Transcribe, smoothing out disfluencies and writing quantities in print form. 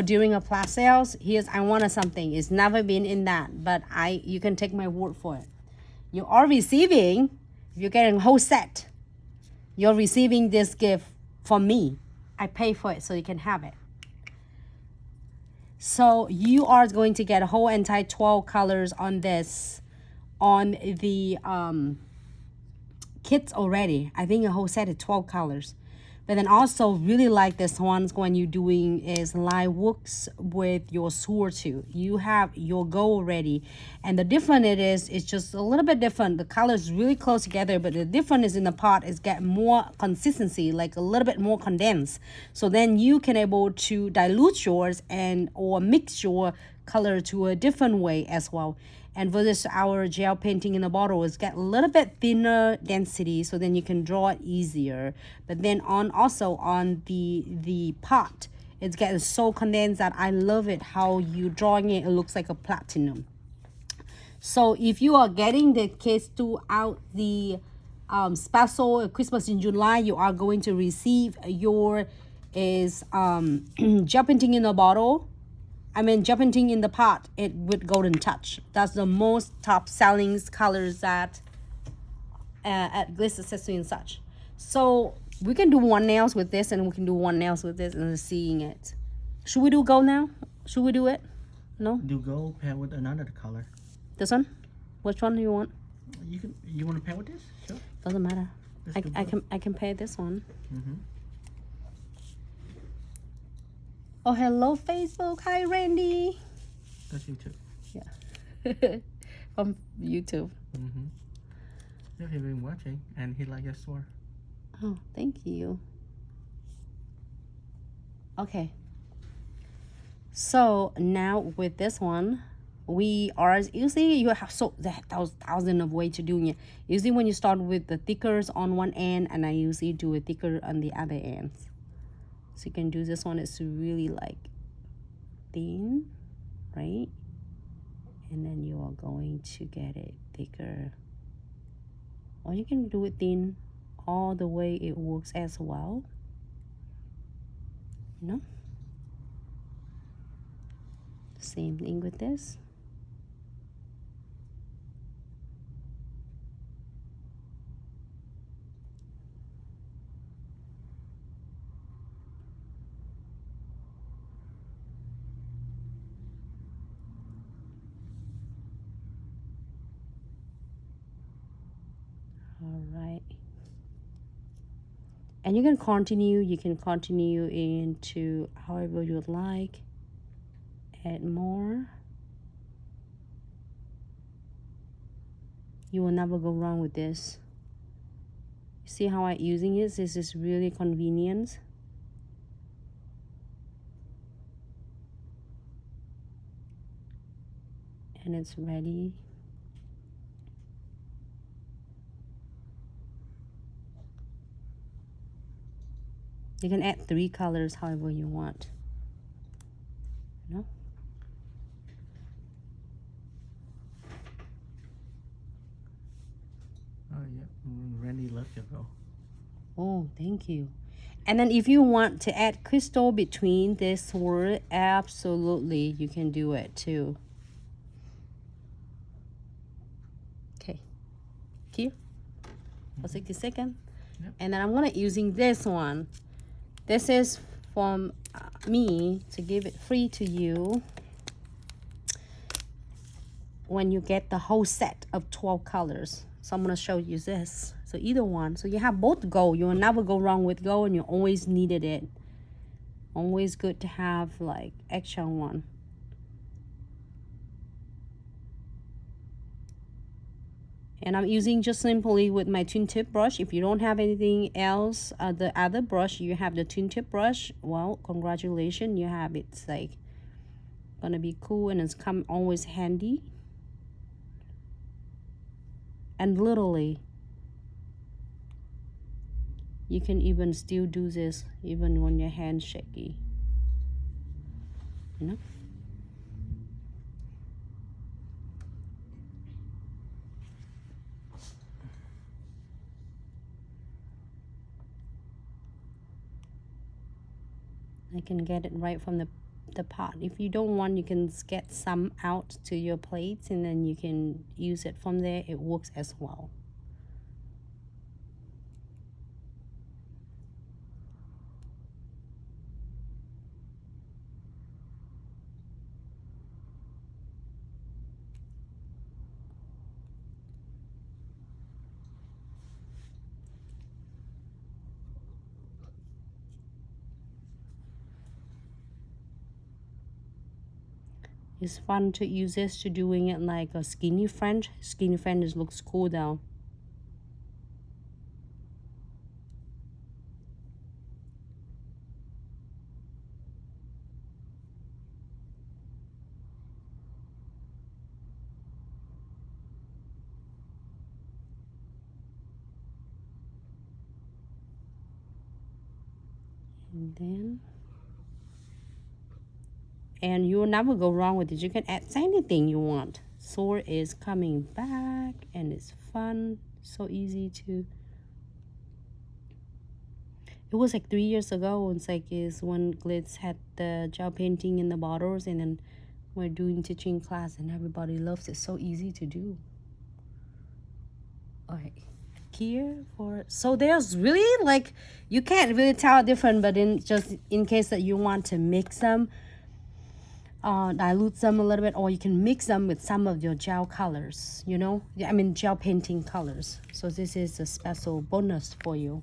during a flash sales, here's I wanted something. It's never been in that, but you can take my word for it. You are receiving, if you're getting a whole set, you're receiving this gift from me. I pay for it so you can have it. So you are going to get a whole entire 12 colors on this, on the kits already. I think a whole set of 12 colors. But then also really like this ones when you're doing is line works with your sword too. You have your goal already. And the different it is, it's just a little bit different. The colors really close together, but the difference is in the pot is get more consistency, like a little bit more condensed. So then you can able to dilute yours and or mix your color to a different way as well. And for this, our gel painting in the bottle is get a little bit thinner density, so then you can draw it easier. But then also on the pot, it's getting so condensed that I love it how you drawing it. It looks like a platinum. So if you are getting the kits throughout the special Christmas in July, you are going to receive your gel painting in the bottle. Gel painting in the pot, it with golden touch. That's the most top selling colors at Glitz Accessory and such. So we can do one nails with this, and we can do one nails with this, and seeing it. Should we do gold now? Should we do it? No. Do gold pair with another color. This one? Which one do you want? You want to pair with this? Sure. Doesn't matter. I can pair this one. Oh, hello, Facebook. Hi, Randy. That's YouTube. Yeah. From YouTube. Yeah, he's been watching, and he likes your sword. Oh, thank you. Okay. So now with this one, we are usually you have thousands of ways to doing it. Usually when you start with the thickers on one end, and I usually do a thicker on the other ends. So you can do this one. It's really like thin, right? And then you are going to get it thicker. Or you can do it thin all the way. It works as well. You know? Same thing with this. All right. And you can continue into however you would like. Add more. You will never go wrong with this. See how I'm using it? This is really convenient. And it's ready. You can add 3 colors however you want. You know? Oh yeah, Randy loves your gold. Oh, thank you. And then if you want to add crystal between this word, absolutely you can do it too. Okay. Here for 60 seconds. Yep. And then I'm gonna using this one. This is from me to give it free to you when you get the whole set of 12 colors. So I'm gonna show you this. So either one. So you have both gold. You will never go wrong with gold, and you always needed it. Always good to have like extra one. And I'm using just simply with my twin tip brush. If you don't have anything else, the other brush, you have the twin tip brush, well, congratulations, you have it. It's like gonna be cool, and it's come always handy. And literally, you can even still do this even when your hand's shaky, you know? I can get it right from the the pot. If you don't want, you can get some out to your plates and then you can use it from there. It works as well. It's fun to use this to doing it like a skinny French. Skinny French looks cool though. And then, and you'll never go wrong with it. You can add anything you want. Swirl is coming back and it's fun, so easy to. It was like 3 years ago. It's like is when Glitz had the gel painting in the bottles, and then we're doing teaching class and everybody loves it. So easy to do. Okay, here for, so there's really like, you can't really tell different, but in case that you want to mix them, dilute them a little bit, or you can mix them with some of your gel colors, you know, I mean gel painting colors. So this is a special bonus for you.